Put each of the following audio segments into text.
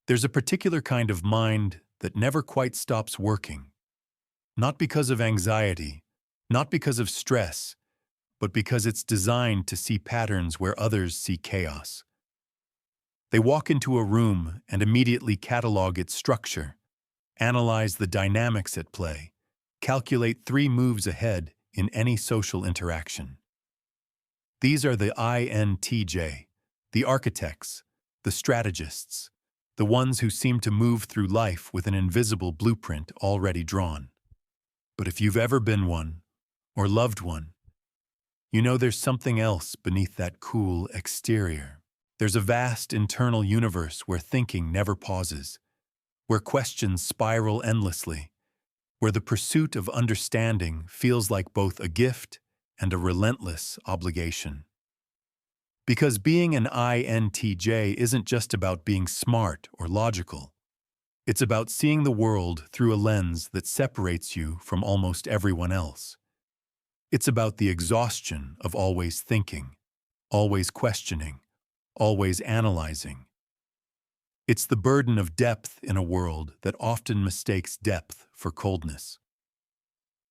There's a particular kind of mind that never quite stops working, not because of anxiety, not because of stress, but because it's designed to see patterns where others see chaos. They walk into a room and immediately catalog its structure, analyze the dynamics at play, calculate 3 moves ahead in any social interaction. These are the INTJ, the architects, the strategists, the ones who seem to move through life with an invisible blueprint already drawn. But if you've ever been one, or loved one, you know there's something else beneath that cool exterior. There's a vast internal universe where thinking never pauses, where questions spiral endlessly, where the pursuit of understanding feels like both a gift and a relentless obligation. Because being an INTJ isn't just about being smart or logical. It's about seeing the world through a lens that separates you from almost everyone else. It's about the exhaustion of always thinking, always questioning, always analyzing. It's the burden of depth in a world that often mistakes depth for coldness.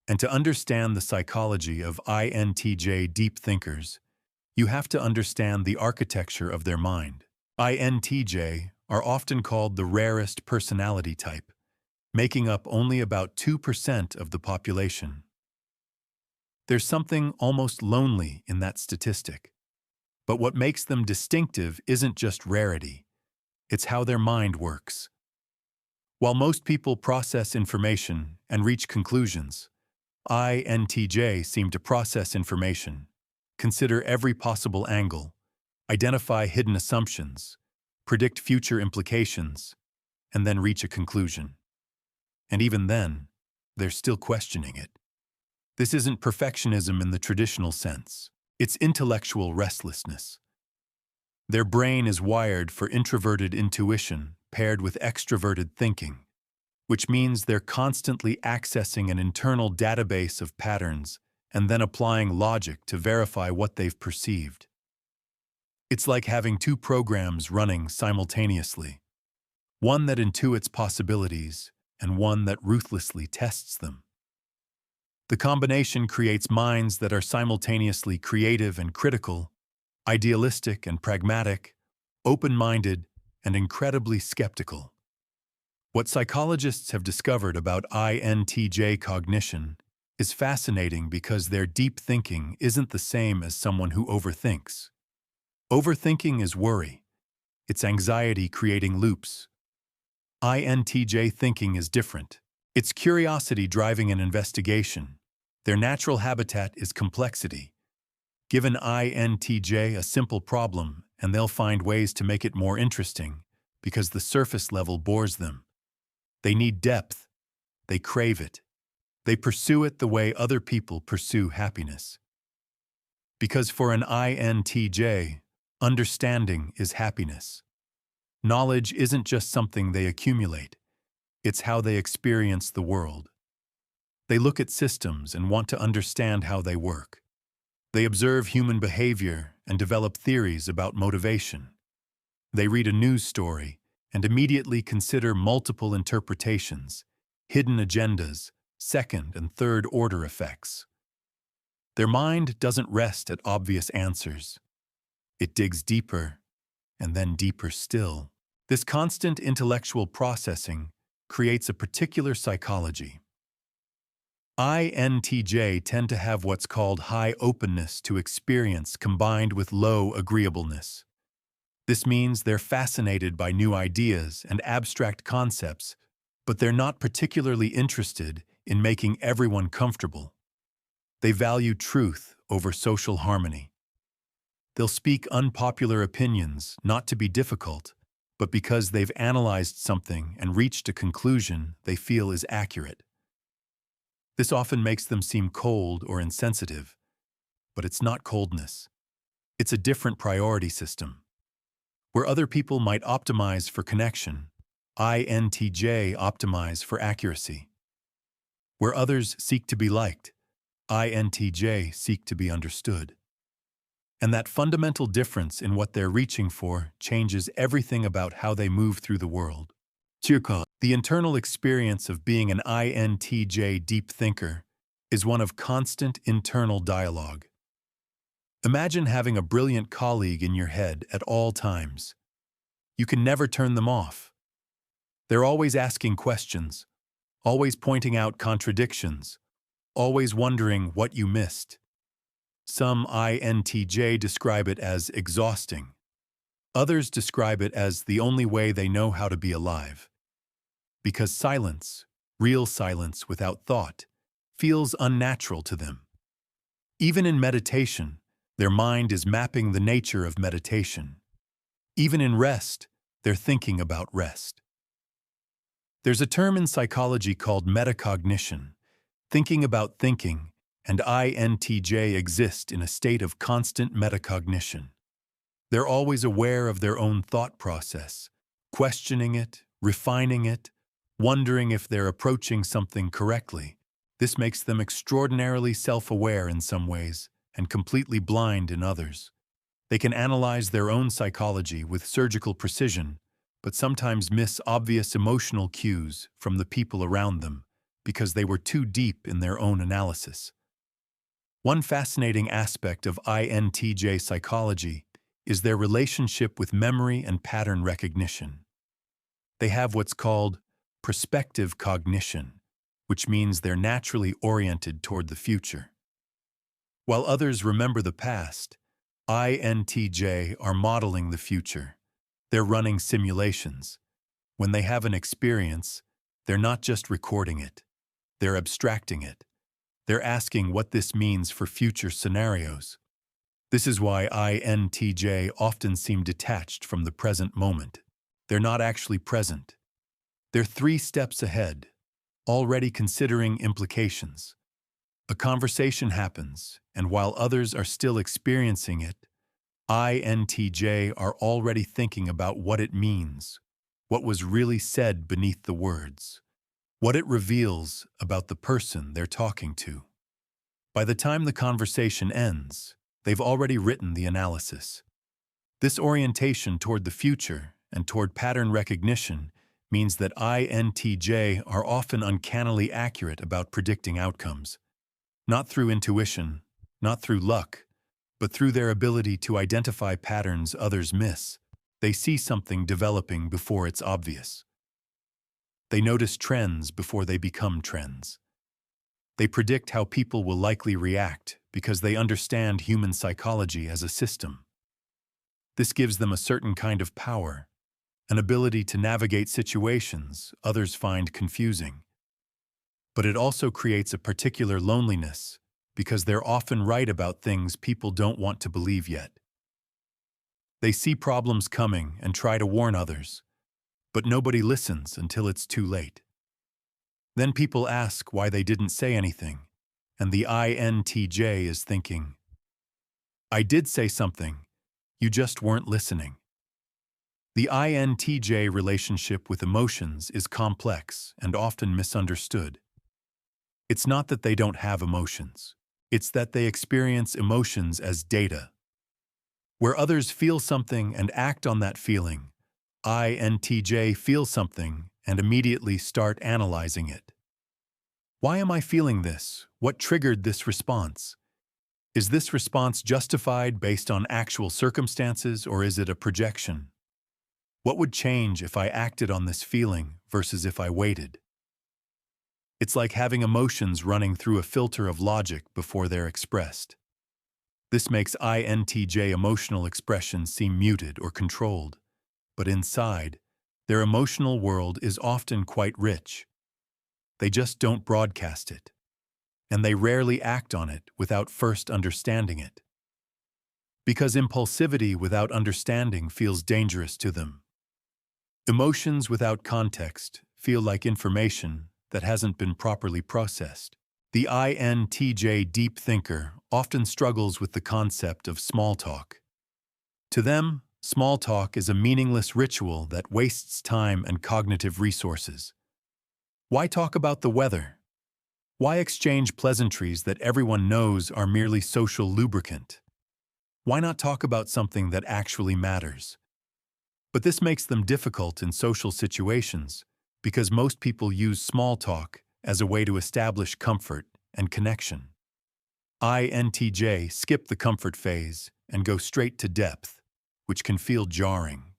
And to understand the psychology of INTJ deep thinkers, you have to understand the architecture of their mind. INTJ are often called the rarest personality type, making up only about 2% of the population. There's something almost lonely in that statistic. But what makes them distinctive isn't just rarity, it's how their mind works. While most people process information and reach conclusions, INTJ seem to process information, consider every possible angle, identify hidden assumptions, predict future implications, and then reach a conclusion. And even then, they're still questioning it. This isn't perfectionism in the traditional sense. It's intellectual restlessness. Their brain is wired for introverted intuition paired with extroverted thinking, which means they're constantly accessing an internal database of patterns and then applying logic to verify what they've perceived. It's like having 2 programs running simultaneously, one that intuits possibilities and one that ruthlessly tests them. The combination creates minds that are simultaneously creative and critical, idealistic and pragmatic, open-minded and incredibly skeptical. What psychologists have discovered about INTJ cognition is fascinating because their deep thinking isn't the same as someone who overthinks. Overthinking is worry. It's anxiety creating loops. INTJ thinking is different. It's curiosity driving an investigation. Their natural habitat is complexity. Give an INTJ a simple problem, and they'll find ways to make it more interesting, because the surface level bores them. They need depth. They crave it. They pursue it the way other people pursue happiness. Because for an INTJ, understanding is happiness. Knowledge isn't just something they accumulate. It's how they experience the world. They look at systems and want to understand how they work. They observe human behavior and develop theories about motivation. They read a news story and immediately consider multiple interpretations, hidden agendas, second- and third-order effects. Their mind doesn't rest at obvious answers. It digs deeper, and then deeper still. This constant intellectual processing creates a particular psychology. INTJ tend to have what's called high openness to experience combined with low agreeableness. This means they're fascinated by new ideas and abstract concepts, but they're not particularly interested in making everyone comfortable. They value truth over social harmony. They'll speak unpopular opinions, not to be difficult, but because they've analyzed something and reached a conclusion they feel is accurate. This often makes them seem cold or insensitive, but it's not coldness. It's a different priority system. Where other people might optimize for connection, INTJ optimize for accuracy. Where others seek to be liked, INTJ seek to be understood. And that fundamental difference in what they're reaching for changes everything about how they move through the world. The internal experience of being an INTJ deep thinker is one of constant internal dialogue. Imagine having a brilliant colleague in your head at all times. You can never turn them off. They're always asking questions, always pointing out contradictions, always wondering what you missed. Some INTJ describe it as exhausting. Others describe it as the only way they know how to be alive. Because silence, real silence without thought, feels unnatural to them. Even in meditation, their mind is mapping the nature of meditation. Even in rest, they're thinking about rest. There's a term in psychology called metacognition, thinking about thinking, and INTJ exist in a state of constant metacognition. They're always aware of their own thought process, questioning it, refining it, wondering if they're approaching something correctly. This makes them extraordinarily self-aware in some ways and completely blind in others. They can analyze their own psychology with surgical precision, but sometimes miss obvious emotional cues from the people around them because they were too deep in their own analysis. One fascinating aspect of INTJ psychology is their relationship with memory and pattern recognition. They have what's called prospective cognition, which means they're naturally oriented toward the future. While others remember the past, INTJ are modeling the future. They're running simulations. When they have an experience, they're not just recording it. They're abstracting it. They're asking what this means for future scenarios. This is why INTJ often seem detached from the present moment. They're not actually present. They're 3 steps ahead, already considering implications. A conversation happens, and while others are still experiencing it, INTJ are already thinking about what it means, what was really said beneath the words, what it reveals about the person they're talking to. By the time the conversation ends, they've already written the analysis. This orientation toward the future and toward pattern recognition means that INTJ are often uncannily accurate about predicting outcomes. Not through intuition, not through luck, but through their ability to identify patterns others miss. They see something developing before it's obvious. They notice trends before they become trends. They predict how people will likely react because they understand human psychology as a system. This gives them a certain kind of power, an ability to navigate situations others find confusing. But it also creates a particular loneliness because they're often right about things people don't want to believe yet. They see problems coming and try to warn others, but nobody listens until it's too late. Then people ask why they didn't say anything, and the INTJ is thinking, "I did say something, you just weren't listening." The INTJ relationship with emotions is complex and often misunderstood. It's not that they don't have emotions. It's that they experience emotions as data. Where others feel something and act on that feeling, INTJ feel something and immediately start analyzing it. Why am I feeling this? What triggered this response? Is this response justified based on actual circumstances, or is it a projection? What would change if I acted on this feeling versus if I waited? It's like having emotions running through a filter of logic before they're expressed. This makes INTJ emotional expression seem muted or controlled, but inside, their emotional world is often quite rich. They just don't broadcast it, and they rarely act on it without first understanding it. Because impulsivity without understanding feels dangerous to them. Emotions without context feel like information that hasn't been properly processed. The INTJ deep thinker often struggles with the concept of small talk. To them, small talk is a meaningless ritual that wastes time and cognitive resources. Why talk about the weather? Why exchange pleasantries that everyone knows are merely social lubricant? Why not talk about something that actually matters? But this makes them difficult in social situations because most people use small talk as a way to establish comfort and connection. INTJ skip the comfort phase and go straight to depth, which can feel jarring.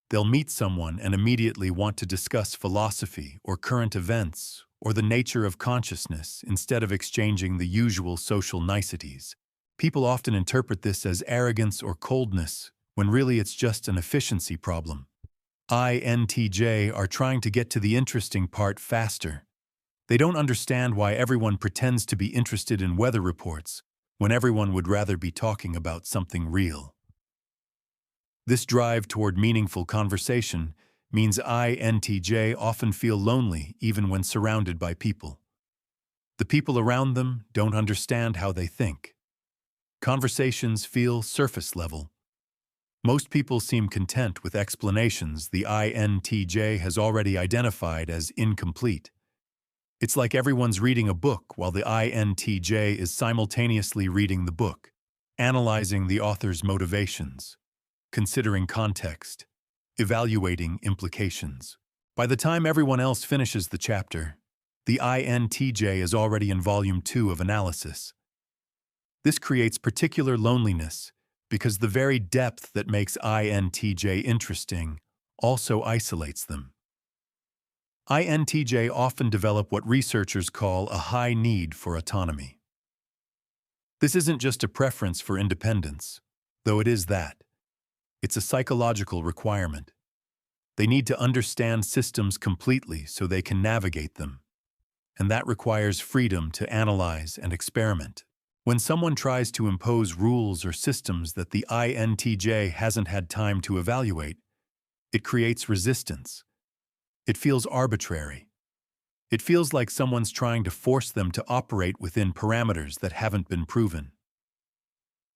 They'll meet someone and immediately want to discuss philosophy or current events or the nature of consciousness instead of exchanging the usual social niceties. People often interpret this as arrogance or coldness, when really it's just an efficiency problem. INTJ are trying to get to the interesting part faster. They don't understand why everyone pretends to be interested in weather reports when everyone would rather be talking about something real. This drive toward meaningful conversation means INTJ often feel lonely even when surrounded by people. The people around them don't understand how they think. Conversations feel surface level. Most people seem content with explanations the INTJ has already identified as incomplete. It's like everyone's reading a book while the INTJ is simultaneously reading the book, analyzing the author's motivations, considering context, evaluating implications. By the time everyone else finishes the chapter, the INTJ is already in Volume 2 of analysis. This creates particular loneliness because the very depth that makes INTJ interesting also isolates them. INTJ often develop what researchers call a high need for autonomy. This isn't just a preference for independence, though it is that. It's a psychological requirement. They need to understand systems completely so they can navigate them, and that requires freedom to analyze and experiment. When someone tries to impose rules or systems that the INTJ hasn't had time to evaluate, it creates resistance. It feels arbitrary. It feels like someone's trying to force them to operate within parameters that haven't been proven.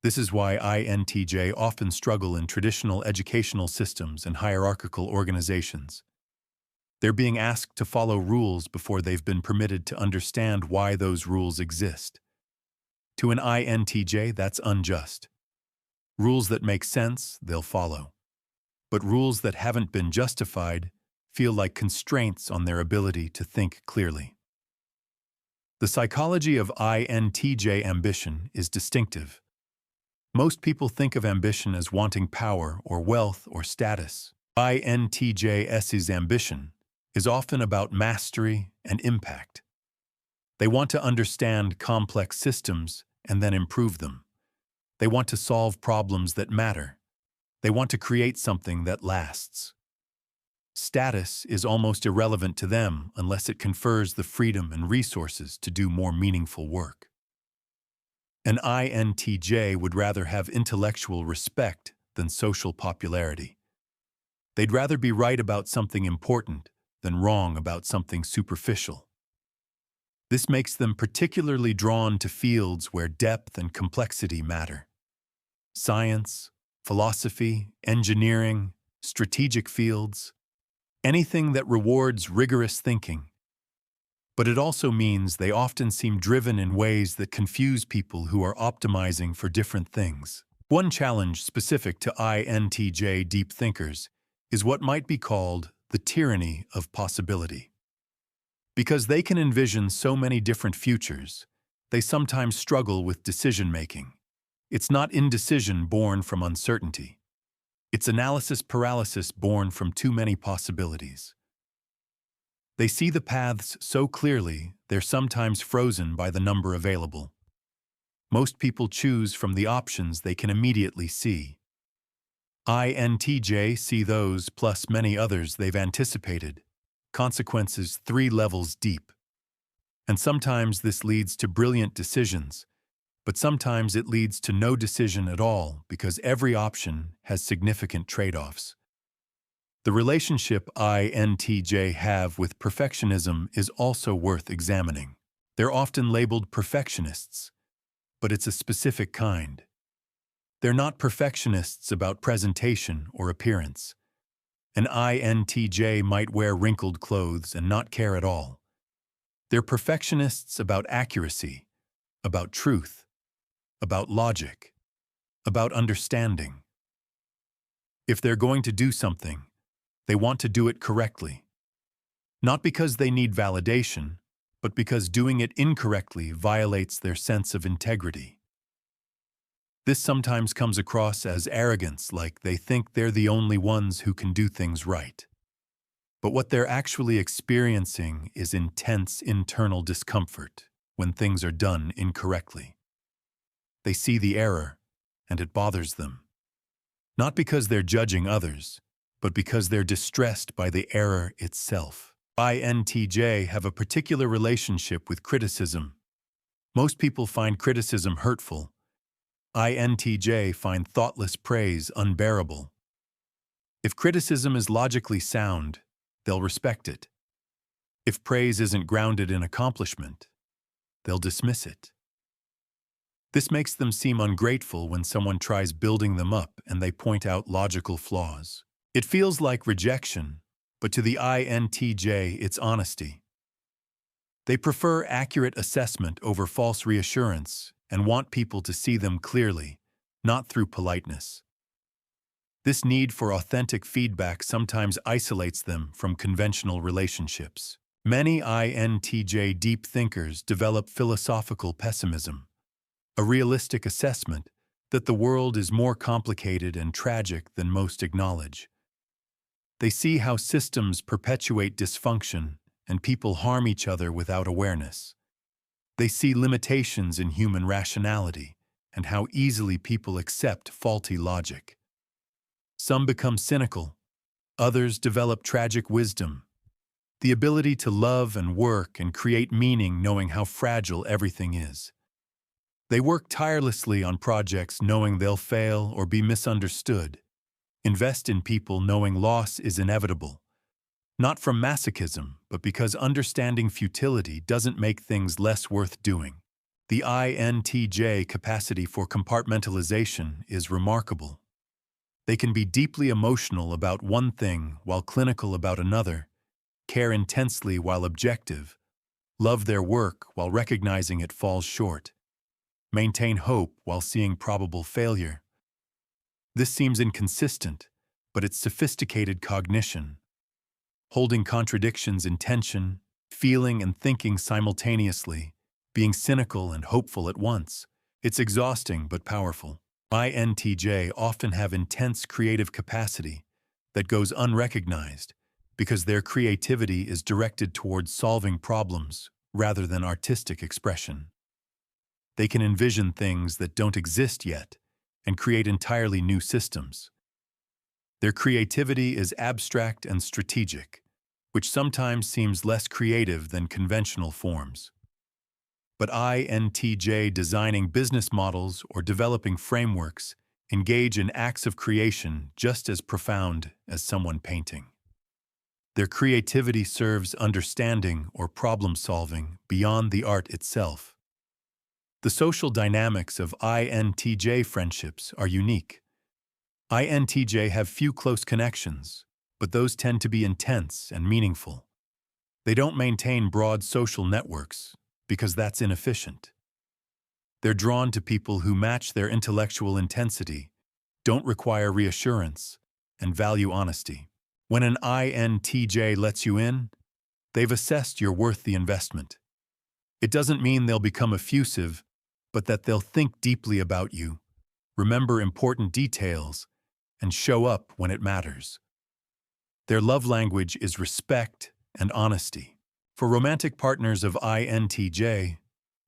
This is why INTJ often struggle in traditional educational systems and hierarchical organizations. They're being asked to follow rules before they've been permitted to understand why those rules exist. To an INTJ, that's unjust. Rules that make sense, they'll follow. But rules that haven't been justified feel like constraints on their ability to think clearly. The psychology of INTJ ambition is distinctive. Most people think of ambition as wanting power or wealth or status. INTJ's ambition is often about mastery and impact. They want to understand complex systems and then improve them. They want to solve problems that matter. They want to create something that lasts. Status is almost irrelevant to them unless it confers the freedom and resources to do more meaningful work. An INTJ would rather have intellectual respect than social popularity. They'd rather be right about something important than wrong about something superficial. This makes them particularly drawn to fields where depth and complexity matter. Science, philosophy, engineering, strategic fields, anything that rewards rigorous thinking. But it also means they often seem driven in ways that confuse people who are optimizing for different things. One challenge specific to INTJ deep thinkers is what might be called the tyranny of possibility. Because they can envision so many different futures, they sometimes struggle with decision-making. It's not indecision born from uncertainty. It's analysis paralysis born from too many possibilities. They see the paths so clearly, they're sometimes frozen by the number available. Most people choose from the options they can immediately see. INTJ see those plus many others they've anticipated, consequences 3 levels deep. And sometimes this leads to brilliant decisions, but sometimes it leads to no decision at all because every option has significant trade-offs. The relationship INTJ have with perfectionism is also worth examining. They're often labeled perfectionists, but it's a specific kind. They're not perfectionists about presentation or appearance. An INTJ might wear wrinkled clothes and not care at all. They're perfectionists about accuracy, about truth, about logic. about understanding. If they're going to do something, they want to do it correctly. Not because they need validation, but because doing it incorrectly violates their sense of integrity. This sometimes comes across as arrogance, like they think they're the only ones who can do things right. But what they're actually experiencing is intense internal discomfort when things are done incorrectly. They see the error, and it bothers them. Not because they're judging others, but because they're distressed by the error itself. INTJ have a particular relationship with criticism. Most people find criticism hurtful. INTJ find thoughtless praise unbearable. If criticism is logically sound, they'll respect it. If praise isn't grounded in accomplishment, they'll dismiss it. This makes them seem ungrateful when someone tries building them up and they point out logical flaws. It feels like rejection, but to the INTJ, it's honesty. They prefer accurate assessment over false reassurance and want people to see them clearly, not through politeness. This need for authentic feedback sometimes isolates them from conventional relationships. Many INTJ deep thinkers develop philosophical pessimism, a realistic assessment that the world is more complicated and tragic than most acknowledge. They see how systems perpetuate dysfunction and people harm each other without awareness. They see limitations in human rationality and how easily people accept faulty logic. Some become cynical, others develop tragic wisdom, the ability to love and work and create meaning knowing how fragile everything is. They work tirelessly on projects knowing they'll fail or be misunderstood, invest in people knowing loss is inevitable, not from masochism, but because understanding futility doesn't make things less worth doing. The INTJ capacity for compartmentalization is remarkable. They can be deeply emotional about one thing while clinical about another, care intensely while objective, love their work while recognizing it falls short, maintain hope while seeing probable failure. This seems inconsistent, but it's sophisticated cognition. Holding contradictions in tension, feeling and thinking simultaneously, being cynical and hopeful at once. It's exhausting but powerful. INTJ often have intense creative capacity that goes unrecognized because their creativity is directed towards solving problems rather than artistic expression. They can envision things that don't exist yet and create entirely new systems. Their creativity is abstract and strategic, which sometimes seems less creative than conventional forms. But INTJ designing business models or developing frameworks engage in acts of creation just as profound as someone painting. Their creativity serves understanding or problem-solving beyond the art itself. The social dynamics of INTJ friendships are unique. INTJ have few close connections, but those tend to be intense and meaningful. They don't maintain broad social networks because that's inefficient. They're drawn to people who match their intellectual intensity, don't require reassurance, and value honesty. When an INTJ lets you in, they've assessed you're worth the investment. It doesn't mean they'll become effusive, but that they'll think deeply about you, remember important details, and show up when it matters. Their love language is respect and honesty. For romantic partners of INTJ,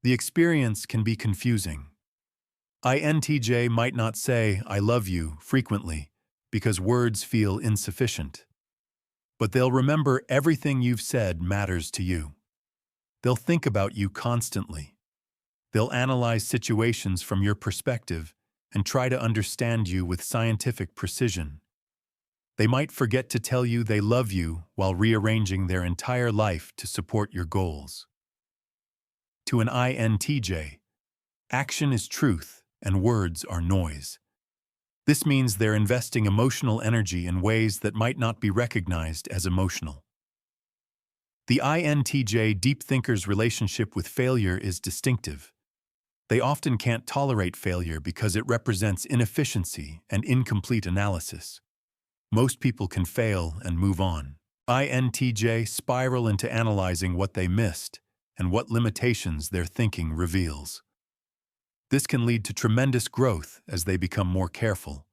the experience can be confusing. INTJ might not say, "I love you," frequently, because words feel insufficient. But they'll remember everything you've said matters to you. They'll think about you constantly. They'll analyze situations from your perspective and try to understand you with scientific precision. They might forget to tell you they love you while rearranging their entire life to support your goals. To an INTJ, action is truth and words are noise. This means they're investing emotional energy in ways that might not be recognized as emotional. The INTJ deep thinker's relationship with failure is distinctive. They often can't tolerate failure because it represents inefficiency and incomplete analysis. Most people can fail and move on. INTJ spiral into analyzing what they missed and what limitations their thinking reveals. This can lead to tremendous growth as they become more careful,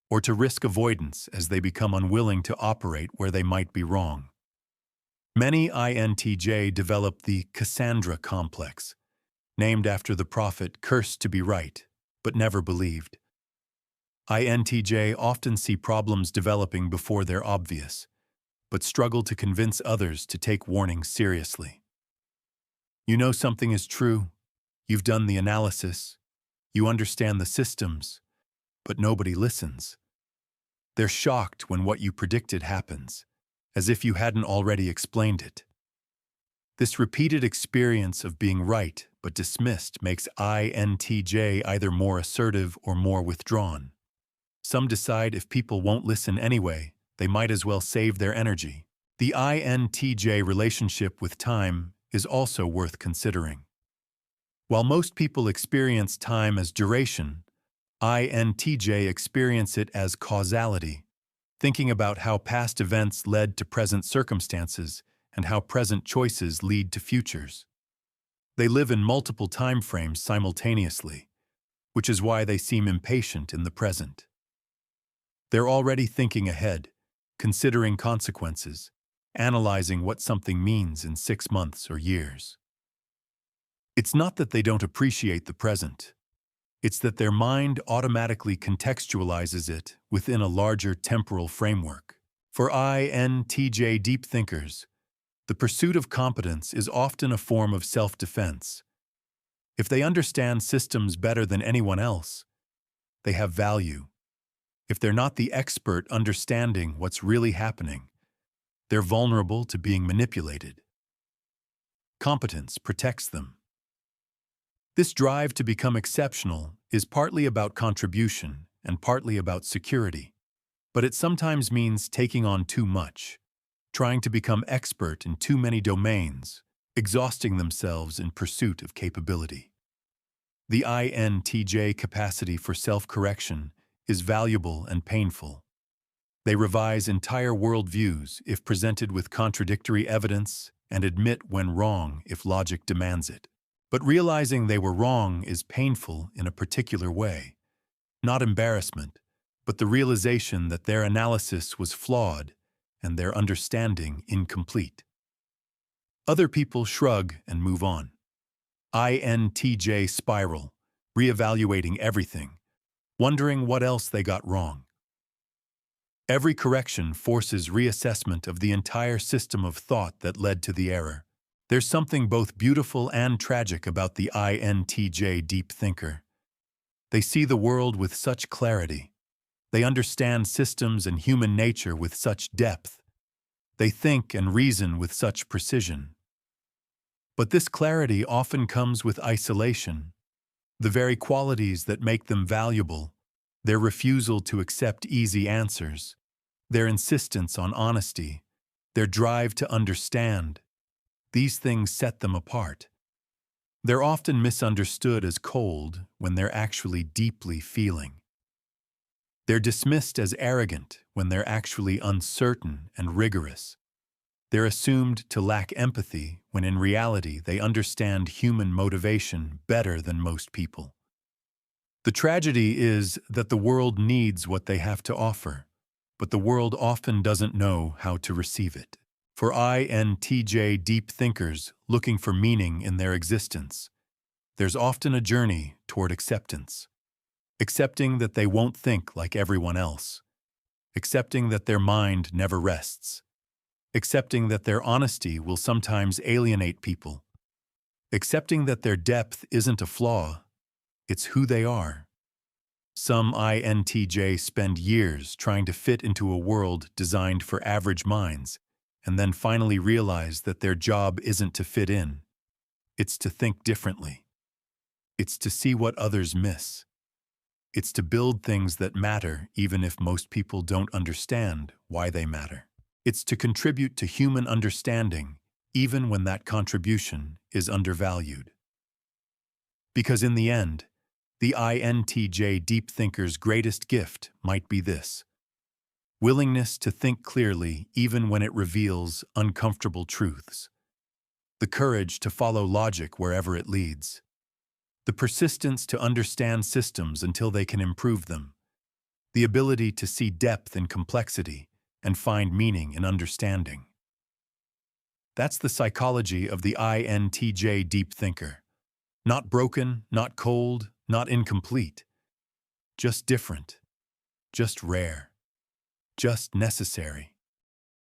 or to risk avoidance as they become unwilling to operate where they might be wrong. Many INTJ develop the Cassandra complex, named after the prophet cursed to be right, but never believed. INTJ often see problems developing before they're obvious, but struggle to convince others to take warnings seriously. You know something is true, you've done the analysis, you understand the systems, but nobody listens. They're shocked when what you predicted happens, as if you hadn't already explained it. This repeated experience of being right but dismissed makes INTJ either more assertive or more withdrawn. Some decide if people won't listen anyway, they might as well save their energy. The INTJ relationship with time is also worth considering. While most people experience time as duration, INTJ experience it as causality, thinking about how past events led to present circumstances and how present choices lead to futures. They live in multiple time frames simultaneously, which is why they seem impatient in the present. They're already thinking ahead, considering consequences, analyzing what something means in 6 months or years. It's not that they don't appreciate the present. It's that their mind automatically contextualizes it within a larger temporal framework. For INTJ deep thinkers, the pursuit of competence is often a form of self-defense. If they understand systems better than anyone else, they have value. If they're not the expert understanding what's really happening, they're vulnerable to being manipulated. Competence protects them. This drive to become exceptional is partly about contribution and partly about security, but it sometimes means taking on too much, trying to become expert in too many domains, exhausting themselves in pursuit of capability. The INTJ capacity for self-correction is valuable and painful. They revise entire worldviews if presented with contradictory evidence and admit when wrong if logic demands it. But realizing they were wrong is painful in a particular way. Not embarrassment, but the realization that their analysis was flawed and their understanding incomplete. Other people shrug and move on. INTJ spiral, reevaluating everything, wondering what else they got wrong. Every correction forces reassessment of the entire system of thought that led to the error. There's something both beautiful and tragic about the INTJ deep thinker. They see the world with such clarity. They understand systems and human nature with such depth. They think and reason with such precision. But this clarity often comes with isolation. The very qualities that make them valuable, their refusal to accept easy answers, their insistence on honesty, their drive to understand, these things set them apart. They're often misunderstood as cold when they're actually deeply feeling. They're dismissed as arrogant when they're actually uncertain and rigorous. They're assumed to lack empathy when in reality they understand human motivation better than most people. The tragedy is that the world needs what they have to offer, but the world often doesn't know how to receive it. For INTJ deep thinkers looking for meaning in their existence, there's often a journey toward acceptance. Accepting that they won't think like everyone else. Accepting that their mind never rests. Accepting that their honesty will sometimes alienate people. Accepting that their depth isn't a flaw, it's who they are. Some INTJ spend years trying to fit into a world designed for average minds, and then finally realize that their job isn't to fit in. It's to think differently. It's to see what others miss. It's to build things that matter even if most people don't understand why they matter. It's to contribute to human understanding even when that contribution is undervalued. Because in the end, the INTJ deep thinker's greatest gift might be this: willingness to think clearly even when it reveals uncomfortable truths, the courage to follow logic wherever it leads, the persistence to understand systems until they can improve them, the ability to see depth in complexity and find meaning in understanding. That's the psychology of the INTJ deep thinker. Not broken, not cold, not incomplete. Just different, just rare, just necessary.